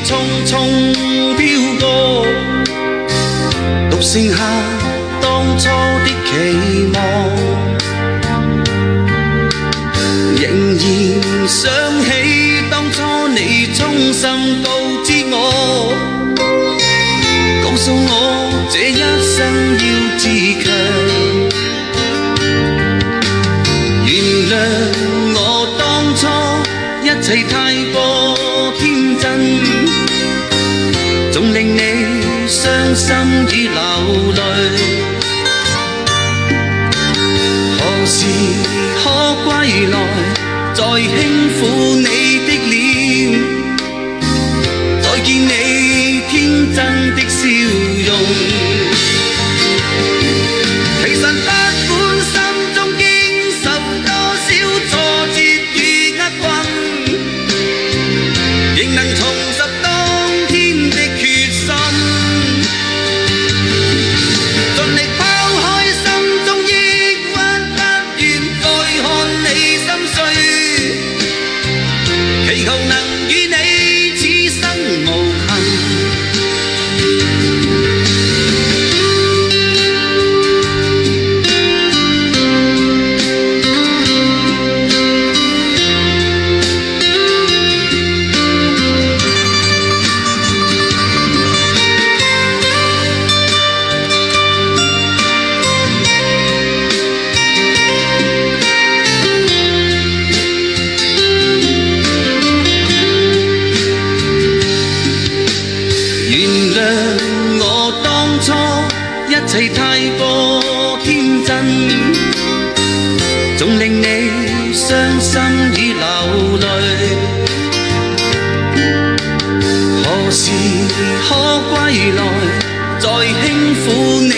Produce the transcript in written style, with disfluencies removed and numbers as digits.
匆匆飄過，獨剩下當初的期望，仍然想起當初你衷心告知我，告訴我這一生要自強，原諒我當初一切太過天真，總令你傷心與流淚。何時可歸來，再輕撫你的臉，再見你天真的笑容。其實不管心中經受多少挫折與厄困，仍能重拾當天的決心，盡力拋開心中抑鬱，不願再看你心碎，祈求能與你此生無憾。原諒我當初一切太過天真，總令你傷心與流淚。何時可歸來，再輕撫你